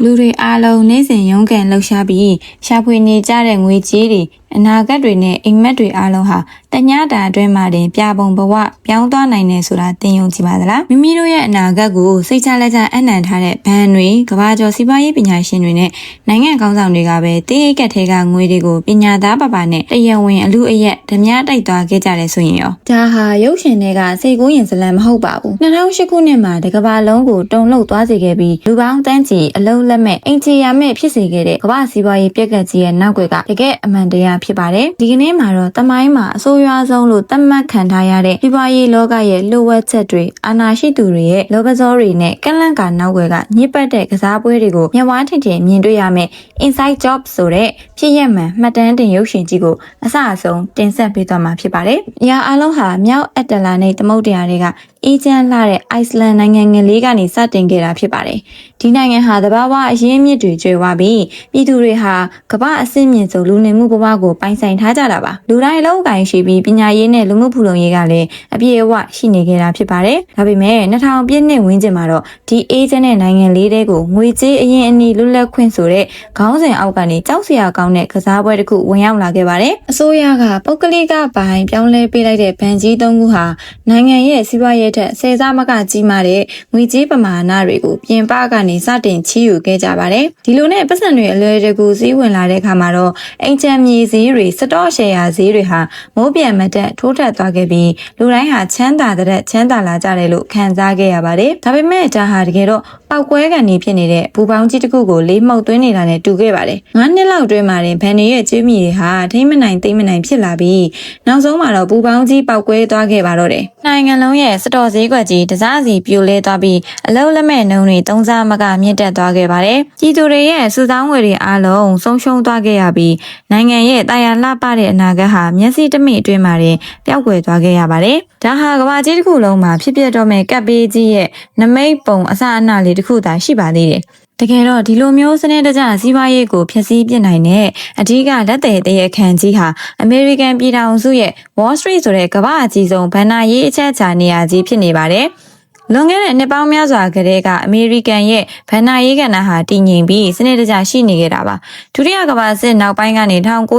လူတွေအားလုံးနေ့စဉ်ရုန်းကန်လှုပ်ရှားပြီးရှာဖွေနေကြတဲ့ငွေကြေးတွေအနာဂတ်တွေနဲ့အိမ်မက်တွေအားလုံးဟာတညတာအတွင်းမှာတင်ပြပုံဘဝပြောင်းသွားနိုင်တယ်ဆိုတာသင်ယုံကြည်ပါသလားမိမိတို့ရဲ့အနာဂတ်ကိုစိတ်ချလက်ချအနံ့ထားတဲ့ဘဏ်တွေကမ္ဘာကျော်စီးပွားရေးပညာရှင်တွေနဲ့နိုင်ငံကောင်းဆောင်တွေကပဲတေးအိတ်ကက်ထဲကငွေတွေကိုပညာသားပါနဲ့တရားဝင်အလူအယက်ဓမြတိုက်သွားခဲ့ကြတယ်ဆိုရင်ရောဒါဟာရုပ်ရှင်တွေကစိတ်ကူးရင်ဇလံမဟုတ်ပါဘူး2008ခုနှစ်မှာတကမ္ဘာလုံးကိုတုံ့လှုပ်သွားစေခဲ့ပြီးလူပေါင်းတန်းချီအလုံးလက်မဲ့အင်ချီယာမဲ့ဖြစ်စေခဲ့တဲ့ကမ္ဘာစီးပွားရေးပြက်ကကြီးရဲ့နောက်ွယ်ကတကယ်အမှန်တရားဖြစ်ပါတယ်ဒီကနေ့မှာတော့တမိုင်းမှာအဆိုးရွားဆုံးလို့သတ်မှတ်ခံထားရတဲ့စီးပွားရေးလောကရဲ့လှုပ်ဝက်ချက်တွေအာဏာရှိသူတွေရဲ့လောဘဇောတွေနဲ့ကန့်လန့်ကာနောက်ွယ်ကညစ်ပတ်တဲ့ကစားပွဲတွေကိုမျက်ဝါးထင်ထင်မြင်တွေ့ရမယ် Inside Job ဆိုတဲ့ဖြစ်ရမှန်မှတ်တမ်းတင်ရုပ်ရှင်ကြီးကိုအစအဆုံးတင်ဆက်ပေးသွားမှာဖြစ်ပါတယ်။ရာအားလုံးဟာမြောက်အတ္တလာနဲ့သမုဒ္ဒရာတွေကအေဂျင့်လာတဲ့အိုက်စလန်နိုင်ငံငယ်လေးကနေစတင်ခဲ့တာဖြစ်ပါတယ်။ဒီနိုင်ငံဟာတဘာဝအရင်းမြစ်တွေကျွေဝပြီးပြည်သူတွေဟာကမ္ဘာအဆင့်မြင့်ဆုံးလူနေမှုဘဝကိုပိုင်ဆိုင်ထားကြတာပါ။လူတိုင်းအလောက်အကိုင်းရှိပြီးပညာရေးနဲ့လူမှုဖူလုံရေးကလည်းအပြည့်အဝရှိနေခဲ့တာဖြစ်ပါတယ်။ဒါပေမဲ့2000ပြည့်နှစ်ဝန်းကျင်မှာတော့ဒီအေဂျင့်နဲ့နိုင်ငံလေးတွေကိုငွေကြေးအရင်အနည်းလွတ်လပ်ခွင့်ဆိုတဲ့ခေါင်းစဉ်အောက်ကနေကြောက်စရာကောင်းတဲ့ကစားပွဲတစ်ခုဝင်ရောက်လာခဲ့ပါတယ်။အစိုးရကပုဂ္ဂလိကပိုင်းပြောင်းလဲပေးလိုက်တဲ့ဘဏ်ကြီး၃ခုဟာနိုင်ငံရဲ့စီးပွားရေးထက်ဆယ်ဆမကကြီးမားတဲ့ငွေကြေးပမာဏတွေကိုပြင်ပကနေစတင်ချီးယူခဲ့ကြပါတယ်။ဒီလိုနဲ့ပတ်စံတွေအလွယ်တကူစည်းဝင်လာတဲ့အခါမှာတော့အိမ်ချမ်းမြေဈေးတွေစတော့ရှယ်ယာဈေးတွေဟာမိုးပြန်မတက်ထိုးထက်သွားခဲ့ပြီးလူတိုင်းဟာချမ်းသာတဲ့ချမ်းသာလာကြတယ်လို့ခံစားခဲ့ရပါတယ်။ဒါပေမဲ့ဒါဟာတကယ်တော့ပောက်ကွဲကန်နေဖြစ်နေတဲ့ဘူပေါင်းကြီးတစ်ခုကိုလေးမှုတ်သွင်းနေတာနဲ့တူခဲ့ပါတယ်။9နှစ်လောက်တွင်းမှာတင်ဘန်တွေရဲ့ကျွေးမြီတွေဟာထိမ့်မနိုင်သိမ့်မနိုင်ဖြစ်လာပြီးနောက်ဆုံးမှာတော့ဘူပေါင်းကြီးပောက်ကွဲသွားခဲ့ပါတော့တယ်။နိုင်ငံလုံးရဲ့စတော်ဈေးကွက်ကြီးတစားစီပြိုလဲသွားပြီးအလုံးလက်မဲ့နှုံတွေသုံးစားမကမြင့်တက်သွားခဲ့ပါတယ်။ပြည်သူတွေရဲ့စုဆောင်းငွေတွေအားလုံးဆုံးရှုံးသွားခဲ့ရပြီးနိုင်ငံရဲ့တာယာလှပတဲ့အနာဂတ်ဟာမျက်စိတမိအတွင်းမှာတင်ပျောက်ကွယ်သွားခဲ့ရပါတယ်။ဒါဟာကမ္ဘာကြီးတစ်ခုလုံးမှာဖြစ်ပျက်တော့မဲ့ကပ်ပေးကြီးရဲ့နမိတ်ပုံအစအနလေးတစ်ခုသာရှိပါသေးတယ်။တကယ်တော့ဒီလိုမျိုးစနစ်တကျစီးပွားရေးကိုဖျက်ဆီးပစ်နိုင်တဲ့အဓိကလက်သည်တရခန့်ကြီးဟာအမေရိကန်ပြည်ထောင်စုရဲ့ Wall Street ဆိုတဲ့ကမ္ဘာအကြီးဆုံးဘဏ္ဍာရေးအချက်အခြာနေရာကြီးဖြစ်နေပါတယ်။လွန်ခဲ့တဲ့နှစ်ပေါင်းများစွာကတည်းကအမေရိကန်ရဲ့ဘဏ္ဍာရေးကဏ္ဍဟာတည်ငြိမ်ပြီးစနစ်တကျရှိနေခဲ့တာပါဒုတိယကမ္ဘာစစ်နောက်ပိုင်းကနေ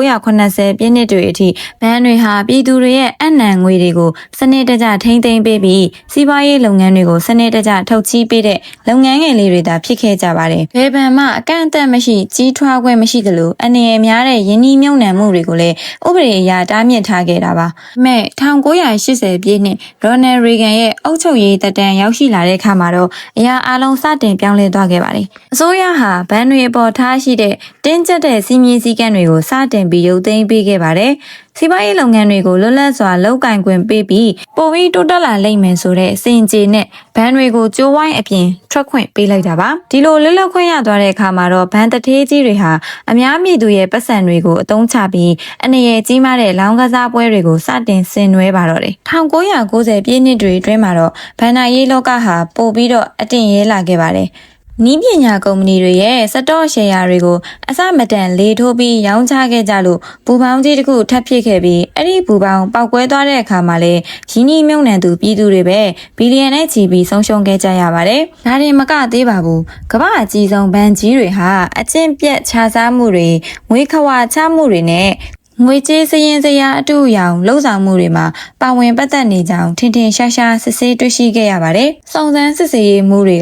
1980ပြည့်နှစ်တွေအထိဘဏ်တွေဟာပြည်သူတွေရဲ့အနံငွေတွေကိုစနစ်တကျထိန်းသိမ်းပေးပြီးစီးပွားရေးလုပ်ငန်းတွေကိုစနစ်တကျထုတ်ချီးပေးတဲ့လုပ်ငန်းငယ်လေးတွေသာဖြစ်ခဲ့ကြပါတယ်ဘယ်ဘဏ်မှအကန့်အသတ်မရှိကြီးထွားခွင့်မရှိသလိုအနေအများတဲ့ယင်းနှီးမြုပ်နှံမှုတွေကိုလည်းဥပဒေအရတားမြစ်ထားခဲ့တာပါမဲ့1980ပြည့်နှစ်ရိုနယ်ရီဂန်ရဲ့အုပ်ချုပ်ရေးတပ်တန်းရောက်ရှိလာတဲ့အခါမှာတော့အရာအလုံးစတင်ပြောင်းလဲသွားခဲ့ပါတယ်။အစိုးရဟာဘဏ်တွေအပေါ်ထားရှိတဲ့တင်းကျပ်တဲ့စီမင်းစည်းကမ်းတွေကိုစတင်ပြီးရုပ်သိမ်းပေးခဲ့ပါတယ်။စီးပွားရေးလုပ်ငန်းတွေကိုလွတ်လပ်စွာလုပ်ကိုင်ခွင့်ပေးပြီးပိုပြီးတိုးတက်လာလိမ့်မယ်ဆိုတဲ့အစီအစဉ်နဲ့ဘဏ်တွေကိုကြိုးဝိုင်းအပြင်ထွက်ခွင့်ပေးလိုက်တာပါ။ဒီလိုလွတ်လပ်ခွင့်ရသွားတဲ့အခါမှာတော့ဘဏ်တထေးကြီးတွေဟာအများပြည်သူရဲ့ပတ်စံတွေကိုအသုံးချပြီးအနေရကြီးမားတဲ့လောင်းကစားပွဲတွေကိုစတင်ဆင်နွှဲပါတော့တယ်။1990ပြည့်နှစ်တွေအတွင်းမှာတော့ဘဏ္ဍာရေးလောကဟာပိုပြီးတော့အတင်ရဲလာခဲ့ပါတယ်။နီးပညာကုမ္ပဏီတွေရဲ့စတော့ရှယ်ယာတွေကိုအစမတန်လေထိုးပြီးရောင်းချခဲ့ကြလို့ဘူပေါင်းကြီးတစ်ခုထပ်ဖြစ်ခဲ့ပြီးအဲ့ဒီဘူပေါင်းပောက်ကွဲသွားတဲ့အခါမှာလည်းရင်းနှီးမြုပ်နှံသူပြည်သူတွေပဲဘီလီယံနဲ့ချီပြီးဆုံးရှုံးခဲ့ကြရပါတယ်။ဒါတင်မကသေးပါဘူး။ကမ္ဘာအကြီးဆုံးဘဏ်ကြီးတွေဟာအကျင့်ပြတ်ခြစားမှုတွေငွေခွာချမှုတွေနဲ့ငွေကြေးစရင်စရာအတူအယောင်လှုပ်ဆောင်မှုတွေမှာပါဝင်ပတ်သက်နေကြောင်းထင်ထင်ရှားရှားစစ်ဆေးတွေ့ရှိခဲ့ရပါတယ်။စုံစမ်းစစ်ဆေးရေးမှုတွေ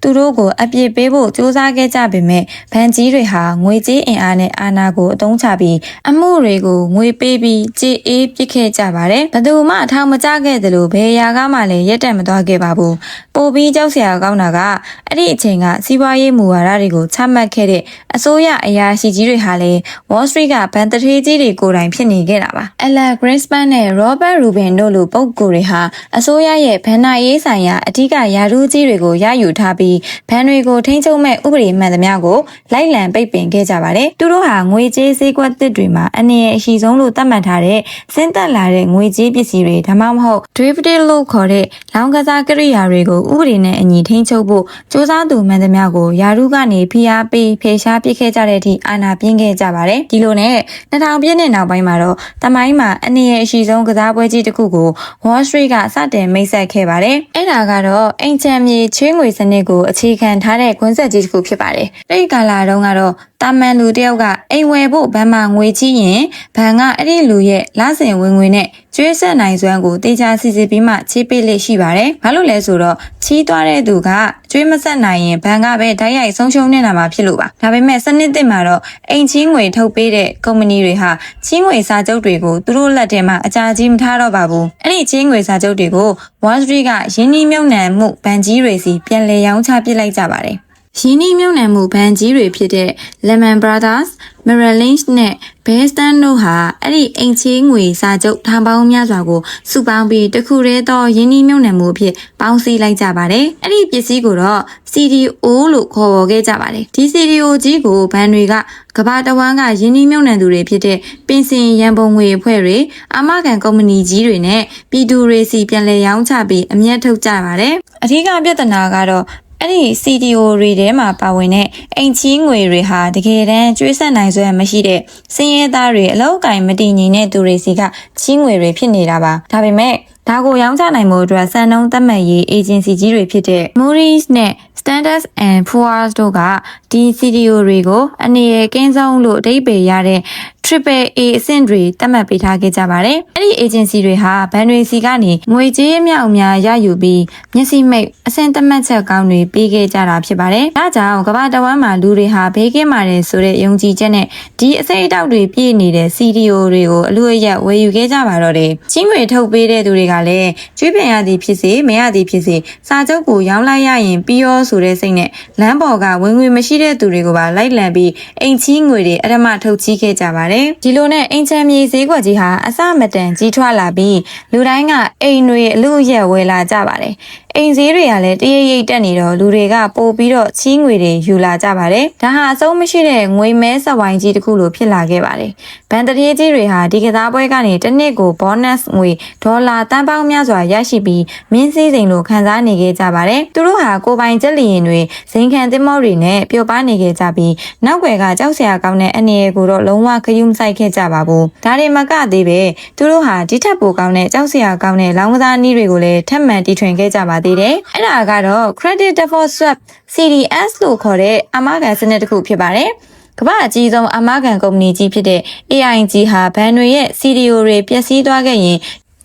ကသူတို့ကိုအပြစ်ပေးဖို့စူးစမ်းခဲ့ကြပေမဲ့ဘဏ်ကြီးတွေဟာငွေကြေးအင်အားနဲ့အာဏာကိုအသုံးချပြီးအမှုတွေကိုငွေပေးပြီးကြေးအေးပစ်ခဲ့ကြပါတယ်။ဘယ်သူမှအထောင်မကျခဲ့သလိုဘယ်ရာကမှလည်းရက်တက်မသွားခဲ့ပါဘူး။ပိုပြီးကြောက်စရာကောင်းတာကအဲ့ဒီအချိန်ကစီးပွားရေးမူဝါဒတွေကိုချမှတ်ခဲ့တဲ့အစိုးရအရာရှိကြီးတွေဟာလည်း Wall Street ကဘဏ်တထေးကြီးတွေကိုယ်တိုင်ဖြစ်နေခဲ့တာပါ။ Alan Greenspan နဲ့ Robert Rubin တို့လိုပုဂ္ဂိုလ်တွေဟာအစိုးရရဲ့ဘဏ္ဍာရေးဆိုင်ရာအထူးရာထူးကြီးတွေကိုရယူထားပြီးဘဏ်တွေကိုထိန်းချုပ်မဲ့ဥပဒေမှန်သမျှကိုလိုက်လံပိတ်ပင်ခဲ့ကြပါတယ်။သူတို့ဟာငွေကြေးဈေးကွက်သစ်တွေမှာအနေအရှိဆုံးလို့သတ်မှတ်ထားတဲ့ဆင်းသက်လာတဲ့ငွေကြေးပစ္စည်းတွေဒါမှမဟုတ် derivative လို့ခေါ်တဲ့လောင်းကစားကိရိယာတွေကိုဥပဒေနဲ့အညီထိန်းချုပ်ဖို့စ조사သူမှန်သမျှကိုရာထူးကနေဖိအားပေးဖယ်ရှားပစ်ခဲ့ကြတဲ့အထိအာဏာပြင်းခဲ့ကြပါတယ်။ဒီလိုနဲ့2000ပြည့်နှစ် တဲ့နောက်ပိုင်းမှာတော့တမိုင်းမှာအနေရအရှိဆုံးကစားပွဲကြီးတစ်ခုကို Wall Street ကစတင်မိတ်ဆက်ခဲ့ပါတယ်။အဲ့ဒါကတော့အိမ်ချမ်းမြေချွေးငွေစနစ်ကိုအခြေခံထားတဲ့ကွန်ဆက်ကြီးတစ်ခုဖြစ်ပါတယ်။အဲ့ဒီကာလတုန်းကတော့တာမန်လူတယောက်ကအိမ်ဝယ်ဖို့ဘဏ်မှာငွေချီးရင်ဘဏ်ကအဲ့ဒီလူရဲ့လစဉ်ဝင်ငွေနဲ့ကျွေးဆက်နိုင်စွမ်းကိုတေချာစီစစ်ပြီးမှချေးပေးလိမ့်ရှိပါတယ်။ဘာလို့လဲဆိုတော့ချီးသွားတဲ့သူကကျွေးမဆက်နိုင်ရင်ဘဏ်ကပဲဓာတ်ရိုက်ဆုံးရှုံးနေတာမှာဖြစ်လို့ပါ။ဒါပေမဲ့စနစ်သစ်မှာတော့အိမ်ချီးငွေထုတ်ပေးတဲ့ကုမ္ပဏီတွေဟာချီးငွေစာချုပ်တွေကိုသူတို့လက်ထဲမှာအကြာကြီးမထားတော့ပါဘူး။အဲ့ဒီချီးငွေစာချုပ်တွေကို Wall Street ကယင်းနှိမ့်မြုပ်နှံမှုဘဏ်ကြီးတွေစီပြန်လည်ရောင်းချပစ်လိုက်ကြပါတယ်။ရင်းနှီးမြှုပ်နှံမှုဘဏ်ကြီးတွေဖြစ်တဲ့ Lehman Brothers, Merrill Lynch နဲ့ Bear Stearns တို့ဟာအဲ့ဒီအိမ်ချေးငွေစာချုပ်ထောင်ပေါင်းများစွာကိုစုပေါင်းပြီးတစ်ခုတည်းသောရင်းနှီးမြှုပ်နှံမှုအဖြစ်ပေါင်းစည်းလိုက်ကြပါတယ်။အဲ့ဒီပစ္စည်းကိုတော့ CDO လို့ခေါ်ဝေါ်ခဲ့ကြပါတယ်။ဒီ CDO ကြီးကိုဘဏ်တွေကကမ္ဘာတဝန်းကရင်းနှီးမြှုပ်နှံသူတွေဖြစ်တဲ့ပင်စင်ရန်ပုံငွေအဖွဲ့တွေအာမခံကုမ္ပဏီကြီးတွေနဲ့ပြည်သူတွေစီပြန်လည်ရောင်းချပြီးအမြတ်ထုတ်ကြပါတယ်။အထူးပြဿနာကတော့အဲ့ဒီ CDO တွေထဲမှာပါဝင်တဲ့အိမ်ချီးငွေတွေဟာတကယ်တမ်းကျွေးဆက်နိုင်စွမ်းမရှိတဲ့စင်းရဲသားတွေအလောက်အကင်မတည်ငြိမ်တဲ့သူတွေစီကချီးငွေတွေဖြစ်နေတာပါဒါပေမဲ့ဒါကိုရောင်းချနိုင်မှုအတွက်စံနှုန်းသတ်မှတ်ရေးအေဂျင်စီကြီးတွေဖြစ်တဲ့ Moody's နဲ့ Standard & Poor's တို့ကဒီ CDO တွေကိုအနေရကင်းဆုံးလို့အဓိပ္ပာယ်ရတဲ့ Triple A အဆင့်တွေသတ်မှတ်ပေးထားခဲ့ကြပါတယ်။အဲ့ဒီ agency တွေဟာဘဏ်တွေစီကနေငွေကြေးအမြောက်အများရယူပြီးမျက်စိမိတ်အဆင့်သတ်မှတ်ချက်ကောင်းတွေပေးခဲ့ကြတာဖြစ်ပါတယ်။ဒါကြောင့်ကမ္ဘာတဝန်းမှာလူတွေဟာဘေးကင်းပါတယ်ဆိုတဲ့ယုံကြည်ချက်နဲ့ဒီအစိတ်အတောက်တွေပြည့်နေတဲ့ CDO တွေကိုအလို့အရက်ဝယ်ယူခဲ့ကြပါတော့တယ်။ချင်းငွေထုတ်ပေးတဲ့သူတွေကလည်းကျွေးပြန်ရသည်ဖြစ်စေမရသည်ဖြစ်စေစာချုပ်ကိုရောင်းလိုက်ရရင်ပြီးရောဆိုတဲ့စိတ်နဲ့လမ်းပေါ်ကဝင်ငွေမရှိတဲ့သူတွေကိုပါလိုက်လံပြီးအိမ်ချီးငွေတွေအထမထုတ်ချီးခဲ့ကြပါတယ်။ဒီလိုနဲ့အိမ်ချမ်းမြေဈေးကွက်ကြီးဟာအစမတန်ကြီးထွားလာပြီးလူတိုင်းကအိမ်တွေအလို့ရက်ဝယ်လာကြပါတယ်။အိမ်ဈေးတွေကလည်းတရိပ်ရိပ်တက်နေတော့လူတွေကပို့ပြီးတော့ချီးငွေတွေယူလာကြပါတယ်။ဒါဟာအဆုံးမရှိတဲ့ငွေမဲဆက်ဝိုင်းကြီးတစ်ခုလိုဖြစ်လာခဲ့ပါတယ်။ဘဏ်တရေကြီးတွေဟာဒီကစားပွဲကနေတစ်နှစ်ကို bonus ငွေဒေါ်လာတန်ပေါင်းများစွာရရှိပြီးမင်းစည်းစိမ်လိုခံစားနေခဲ့ကြပါတယ်။သူတို့ဟာကိုပိုင်ချက်လျင်တွေဇိမ်ခံသင်းမောတွေနဲ့ပျော်ပါနေခဲ့ကြပြီးနောက်ွယ်ကကြောက်စရာကောင်းတဲ့အနေအကိုတော့လုံးဝခရုမစိုက်ခဲ့ကြပါဘူး။ဒါတွေမကသေးပဲသူတို့ဟာဒီထက်ပိုကောင်းတဲ့ကြောက်စရာကောင်းတဲ့လောင်းကစားနည်းတွေကိုလည်းထပ်မံတီထွင်ခဲ့ကြပါသေးတယ်။အဲ့ဒါကတော့ Credit Default Swap CDS လို့ခေါ်တဲ့အာမခံစနစ်တစ်ခုဖြစ်ပါတယ်။ကမ္ဘာအကြီးဆုံးအာမခံကုမ္ပဏီကြီးဖြစ်တဲ့ AIG ဟာဘဏ်တွေရဲ့ CDO တွေပျက်စီးသွားခဲ့ရင်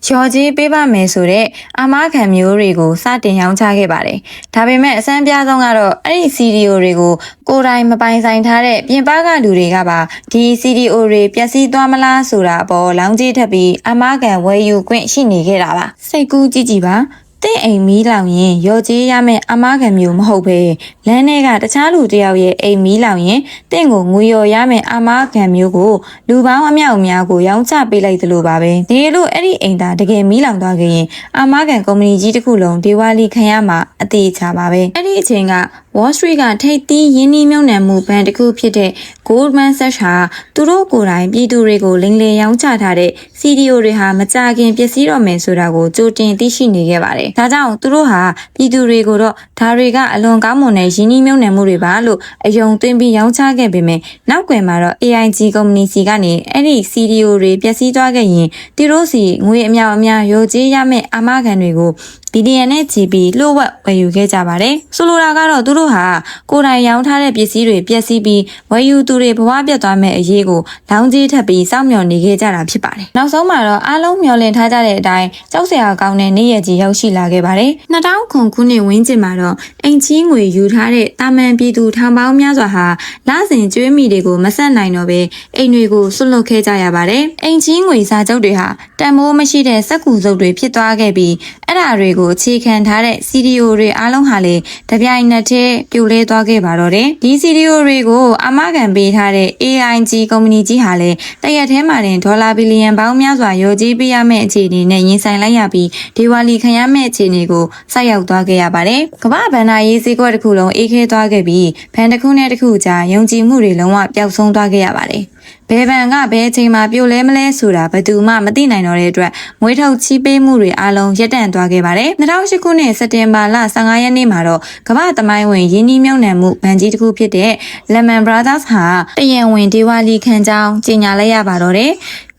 ရော်ကြီးပေးပါမယ်ဆိုတဲ့အာမခံမျိုးတွေကိုစတင်ရောင်းချခဲ့ပါတယ်။ဒါပေမဲ့အစမ်းပြားဆုံးကတော့အဲ့ဒီ CDO တွေကိုကိုယ်တိုင်မပိုင်ဆိုင်ထားတဲ့ပြင်ပကလူတွေကပါဒီ CDO တွေပျက်စီးသွားမလားဆိုတာအပေါ်လောင်းကြီးထပ်ပြီးအာမခံဝယ်ယူခွင့်ရှိနေခဲ့တာပါ။စိတ်ကူးကြည့်ကြည့်ပါ။တင့်အိမ်မီးလောင်ရင်ရော်ကြီးရမယ့်အာမခံမျိုးမဟုတ်ပဲလမ်းထဲကတခြားလူတယောက်ရဲ့အိမ်မီးလောင်ရင်တင့်ကိုငွေရော်ရမယ့်အာမခံမျိုးကိုလူပေါင်းအမြောက်အများကိုရောင်းချပေးလိုက်သလိုပါပဲဒီလိုအဲ့ဒီအိမ်သားတကယ်မီးလောင်သွားခဲ့ရင်အာမခံကုမ္ပဏီကြီးတစ်ခုလုံးဒေဝါလီခံရမှာအသေးချပါပဲအဲ့ဒီအချိန်က Wall Street ကထိပ်သီးရင်းနှီးမြှုပ်နှံမှုဘဏ်တစ်ခုဖြစ်တဲ့ Goldman Sachs ဟာသူတို့ကိုယ်တိုင်ပြည်သူတွေကိုလိမ်လည်ရောင်းချထားတဲ့ CDO တွေဟာမကြခင်ပျက်စီးတော့မယ်ဆိုတာကိုကြိုတင်သိရှိနေခဲ့ပါတယ်။ဒါကြောင့်သူတို့ဟာပြည်သူတွေကိုတော့ဒါတွေကအလွန်ကောင်းမွန်တဲ့ရင်းနှီးမြှုပ်နှံမှုတွေပါလို့အယုံသွင်းပြီးရောင်းချခဲ့ပေမဲ့နောက်ကွယ်မှာတော့ AIG ကုမ္ပဏီစီကနေအဲ့ဒီ CDO တွေပျက်စီးသွားခဲ့ရင်သူတို့စီငွေအမြောက်အများရောကြေးရမယ့်အာမခံတွေကိုဘီလီယံနဲ့ချီပြီးလှုပ်ဝက်ဝယ်ယူခဲ့ကြပါတယ်။ဆိုလိုတာကတော့သူတို့ဟာကိုယ်တိုင်ရောင်းထားတဲ့ပစ္စည်းတွေပျက်စီးပြီးဝယ်ယူသူတွေဘဝပြတ်သွားမဲ့အရေးကိုလောင်းကြီးထပ်ပြီးစောင့်မျှော်နေခဲ့ကြတာဖြစ်ပါတယ်။နောက်ဆုံးမှာတော့အားလုံးမျှော်လင့်ထားကြတဲ့အတိုင်းကြောက်စရာကောင်းတဲ့နေ့ရက်ကြီးရောက်ရှိလာခဲ့ပါတယ်။2000ခုနှစ်ဝန်းကျင်မှာတော့အိမ်ချီးငွေယူထားတဲ့တာမန်ပြည်သူထောင်ပေါင်းများစွာဟာလစဉ်ကျွေးမိတွေကိုမဆက်နိုင်တော့ဘဲအိမ်တွေကိုဆွတ်လွတ်ခဲ့ကြရပါတယ်။အိမ်ချီးငွေစာချုပ်တွေဟာတန်ဖိုးမရှိတဲ့စက္ကူစုပ်တွေဖြစ်သွားခဲ့ပြီးအဲ့ဒါတွေကိုအခြေခံထားတဲ့ CDO တွေအားလုံးဟာလည်းတပြိုင်နက်တည်းပြိုလဲသွားခဲ့ပါတော့တယ်။ဒီ CDO တွေကိုအာမခံပေးထားတဲ့ AIG ကုမ္ပဏီကြီးဟာလည်းတရက်ထဲမှာတင်ဒေါ်လာဘီလီယံပေါင်းများစွာရော်ကြေးပေးရမယ့်အခြေအနေနဲ့ရင်ဆိုင်လိုက်ရပြီးဒေဝါလီခံရမယ့်အခြေအနေကိုဆိုက်ရောက်သွားခဲ့ရပါတယ်။ကမ္ဘာဘဏ္ဍာရေးဈေးကွက်တစ်ခုလုံးအေးခဲသွားခဲ့ပြီးဘဏ်တစ်ခုနဲ့တစ်ခုကြားယုံကြည်မှုတွေလုံးဝပျောက်ဆုံးသွားခဲ့ရပါတယ်။ ဘယ်ဘန်ကဘယ်အချိန်မှပြိုလဲမလဲဆိုတာဘယ်သူမှမသိနိုင်တော့တဲ့အတွက်ငွေထုတ်ချီးပေးမှုတွေအလုံးရပ်တန့်သွားခဲ့ပါတယ်2008ခုနှစ်စက်တင်ဘာလ15ရက်နေ့မှာတော့ကမ္ဘာသမိုင်းဝင်ရင်းနှီးမြှုပ်နှံမှုဘဏ်ကြီးတစ်ခုဖြစ်တဲ့ Lehman Brothers ဟာတရားဝင်ဒေဝါလီခံကြောင်းကြေညာလိုက်ရပါတော့တယ်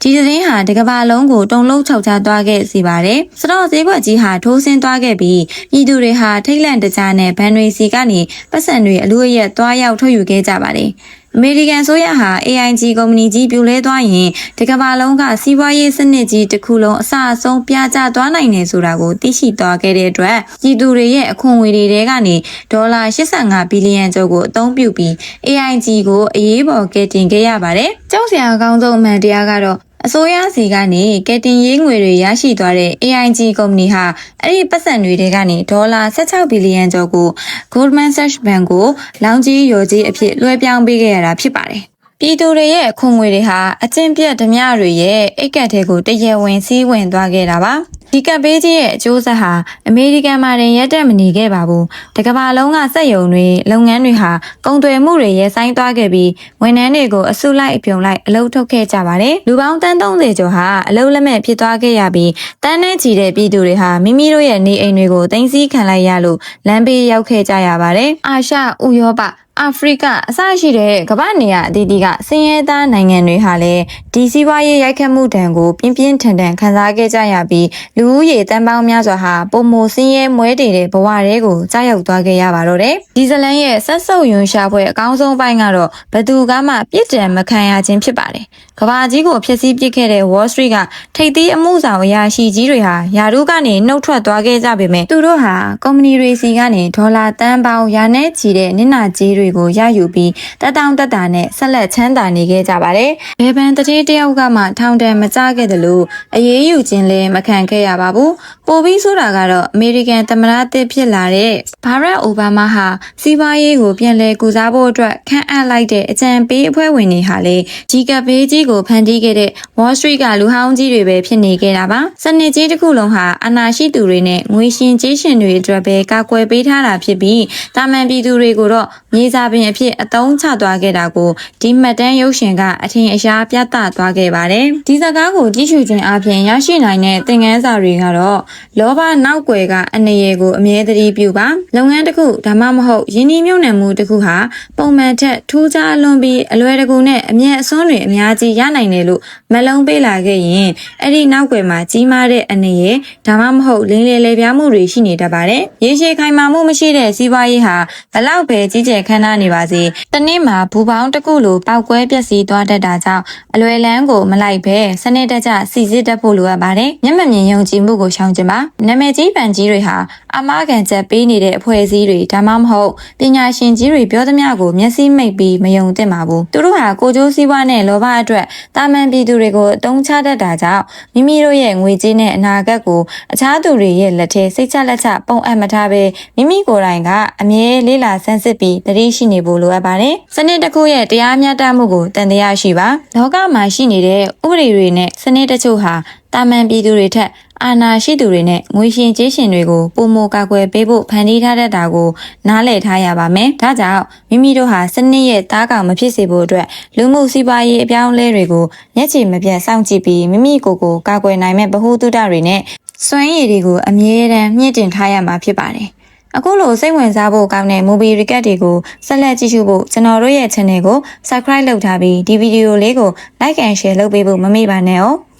ဒီသတင်းဟာတကမ္ဘာလုံးကိုတုံ့လုံးခြောက်ခြားသွားခဲ့စီပါတယ်။စတော့ဈေးကွက်ကြီးဟာထိုးဆင်းသွားခဲ့ပြီးပြည်သူတွေဟာထိတ်လန့်တကြားနဲ့ဘန်တွေစီကနေပတ်စံတွေအလူအယက်သွားရောက်ထုတ်ယူခဲ့ကြပါတယ်။အမေရိကန်ဆိုရဟာ AIG ကုမ္ပဏီကြီးပြိုလဲသွားရင်တကမ္ဘာလုံးကစီးပွားရေးစနစ်ကြီးတစ်ခုလုံးအဆအဆုံးပြာကျသွားနိုင်တယ်ဆိုတာကိုသိရှိသွားခဲ့တဲ့အတွက်ပြည်သူတွေရဲ့အခွန်ငွေတွေကနေဒေါ်လာ85ဘီလီယံကျော်ကိုအသုံးပြုပြီး AIG ကိုအရေးပေါ်ကယ်တင်ခဲ့ရပါတယ်။ကြောက်စရာအကောင်းဆုံးအမှန်တရားကတော့အစိုးရစီကနေကယ်တင်ရေးငွေတွေရရှိသွားတဲ့ AIG ကုမ္ပဏီဟာအဲ့ဒီပတ်စံတွေကနေဒေါ်လာ16ဘီလီယံကျော်ကို Goldman Sachs Bank ကိုလောင်ကြီးရော်ကြီးအဖြစ်လွှဲပြောင်းပေးခဲ့ရတာဖြစ်ပါတယ်။ပြည်သူတွေရဲ့အခွန်ငွေတွေဟာအကျင့်ပြတ်ဓမြတွေရဲ့အိတ်ကက်ထဲကိုတရဝင်စီးဝင်သွားခဲ့တာပါ။ဒီကပ်ပေးကြီးရဲ့အကျိုးဆက်ဟာအမေရိကန်မှာတင်ရက်တက်မနေခဲ့ပါဘူး။တကမ္ဘာလုံးကစက်ရုံတွေလုပ်ငန်းတွေဟာကုန်သွယ်မှုတွေရဲဆိုင်သွားခဲ့ပြီးဝန်ထမ်းတွေကိုအစုလိုက်အပြုံလိုက်အလုပ်ထုတ်ခဲ့ကြပါတယ်။လူပေါင်းတန်း30ကျော်ဟာအလုပ်လက်မဲ့ဖြစ်သွားခဲ့ရပြီးတန်းနဲ့ချီတဲ့ပြည်သူတွေဟာမိမိတို့ရဲ့နေအိမ်တွေကိုတင်စီခံလိုက်ရလို့လမ်းဘေးရောက်ခဲ့ကြရပါတယ်။အာရှဥရောပအာဖရိကအစရှိတဲ့ကမ္ဘာနေရာအသီးသီးကဆင်းရဲသားနိုင်ငံတွေဟာလည်းဒီစီးပွားရေးရိုက်ခတ်မှုတံကိုပြင်းပြင်းထန်ထန်ခံစားခဲ့ကြရပြီးလူဦးရေတန်းပေါင်းများစွာဟာပုံမိုဆင်းရဲမွဲတေတဲ့ဘဝတွေကိုကြားရောက်သွားခဲ့ရပါတော့တယ်။ဒီဇလန်ရဲ့ဆက်ဆုပ်ယွန်ရှာဖွေအကောင်းဆုံးပိုင်းကတော့ဘသူကမှပြစ်ဒဏ်မခံရခြင်းဖြစ်ပါတယ်။ကမ္ဘာကြီးကိုဖျက်ဆီးပစ်ခဲ့တဲ့ Wall Street ကထိပ်သီးအမှုဆောင်အရာရှိကြီးတွေဟာယာရုကနေနှုတ်ထွက်သွားခဲ့ကြပေမဲ့သူတို့ဟာကုမ္ပဏီတွေစီကနေဒေါ်လာတန်းပေါင်းရာနဲ့ချီတဲ့နစ်နာကြေးတွေကိုရယူပြီးတက်တောင့်တက်တာနဲ့ဆက်လက်ချမ်းသာနေခဲ့ကြပါတယ်။ဘယ်ဘန်တတိတယောက်ကမှထောင်ဒဏ်မကျခဲ့တယ်လို့အရေးယူခြင်းလည်းမခံခဲ့ရပါဘူး။ပိုပြီးဆိုတာကတော့အမေရိကန်သမ္မတသစ်ဖြစ်လာတဲ့ဘာရက်အိုဘားမားဟာစီးပွားရေးကိုပြန်လည်ကုစားဖို့အတွက်ခန့်အပ်လိုက်တဲ့အကြံပေးအဖွဲ့ဝင်တွေဟာလည်းဂျီကပ်ဘေးကြီးကိုဖန်တီးခဲ့တဲ့ Wall Street ကလူဟောင်းကြီးတွေပဲဖြစ်နေခဲ့တာပါ။စနစ်ကြီးတစ်ခုလုံးဟာအာဏာရှိသူတွေနဲ့ငွေရှင်ကြေးရှင်တွေအတွက်ပဲကာကွယ်ပေးထားတာဖြစ်ပြီးတာမန်ပြည်သူတွေကိုတော့မြေစာပင်အဖြစ်အသုံးချသွားခဲ့တာကိုဒီမှတ်တမ်းရုပ်ရှင်ကအထင်အရှားပြသသွားခဲ့ပါတယ်။ဒီစကားကိုကြည့်ရှုခြင်းအပြင်ရရှိနိုင်တဲ့သင်ခန်းစာတွေကတော့လောဘနောက်ွယ်ကအန္တရာယ်ကိုအမြဲတမ်းပြုပါလုပ်ငန်းတစ်ခုဒါမှမဟုတ်ယင်းနှိမ့်မြုံနှံမှုတစ်ခုဟာပုံမှန်ထက်ထူးခြားလွန်ပြီးအလွယ်တကူနဲ့အမြတ်အစွန်းတွေအများကြီးရနိုင်တယ်လို့မလုံးပေးလာခဲ့ရင်အဲ့ဒီနောက်ွယ်မှာကြီးမားတဲ့အန္တရာယ်ဒါမှမဟုတ်လင်းလေပြားမှုတွေရှိနေတတ်ပါတယ်။ရေရှည်ခိုင်မာမှုမရှိတဲ့စီးပွားရေးဟာဘလောက်ပဲကြီးကျယ်ခမ်းနားနေပါစေတနေ့မှာဘူပေါင်းတစ်ခုလိုပောက်ကွဲပျက်စီးသွားတတ်တာကြောင့်အလွယ်လန်းကိုမလိုက်ပဲစနစ်တကျစီစစ်တတ်ဖို့လိုအပ်ပါတယ်။မျက်မမြင်ယုံကြည်မှုကိုရှောင်ကျဉ်ပါ။နာမည်ကြီးပန်ကြီးတွေဟာအမားခံချက်ပေးနေတဲ့အဖွဲ့အစည်းတွေဒါမှမဟုတ်ပညာရှင်ကြီးတွေပြောသမျှကိုမျက်စိမိတ်ပြီးမယုံသင့်ပါဘူး။သူတို့ဟာကိုကျိုးစည်းပွားနဲ့လောဘအတွက်တာမန်ပြည်သူတွေကိုအတုံးချတတ်တာကြောင့်မိမိတို့ရဲ့ငွေကြေးနဲ့အနာဂတ်ကိုအခြားသူတွေရဲ့လက်ထဲစိတ်ချလက်ချပုံအပ်မထားပဲမိမိကိုယ်တိုင်ကအမြဲလေးလာဆန်းစစ်ပြီးတတိရှိနေဖို့လိုအပ်ပါတယ်။စနစ်တစ်ခုရဲ့တရားမျှတမှုကိုတန်တရားရှိပါ။လောကမှာရှိနေတဲ့ဥပဒေတွေနဲ့စနစ်တချို့ဟာတာမန်ပြည်သူတွေထက်အာဏာရှိသူတွေနဲ့ငွေရှင်ကြေးရှင်တွေကိုပုံမကာကွယ်ပေးဖို့ဖန်တီးထားတတ်တာကိုနားလည်ထားရပါမယ်။ဒါကြောင့်မိမိတို့ဟာစနစ်ရဲ့သားကောင်မဖြစ်စေဖို့အတွက်လူမှုစီးပွားရေးအပြောင်းအလဲတွေကိုမျက်ခြေမပြတ်စောင့်ကြည့်ပြီးမိမိကိုယ်ကိုကာကွယ်နိုင်မဲ့ဗဟုသုတတွေနဲ့စွမ်းရည်တွေကိုအမြဲတမ်းမြင့်တင်ထားရမှာဖြစ်ပါတယ်။အခုလိုစိတ်ဝင်စားဖို့ကောင်းတဲ့ movie recap တွေကိုဆက်လက်ကြည့်ရှုဖို့ကျွန်တော်တို့ရဲ့ channel ကို subscribe လုပ်ထားပြီးဒီဗီဒီယိုလေးကို like and share လုပ်ပေးဖို့မမေ့ပါနဲ့哦။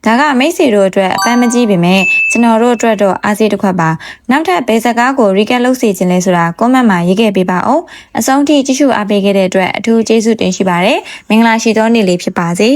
ဒါကမိတ်ဆွေတို့အတွက်အပန်းမကြီးပေမဲ့ကျွန်တော်တို့အတွက်တော့အားစိတ်တစ်ခွက်ပါနောက်ထပ်ဘယ်စကားကို recap လုပ်စီခြင်းလဲဆိုတာ comment မှာရေးခဲ့ပေးပါဦးအဆုံးထိကြည့်ရှုအားပေးခဲ့တဲ့အတွက်အထူးကျေးဇူးတင်ရှိပါတယ်မင်္ဂလာရှိသောနေ့လေးဖြစ်ပါစေ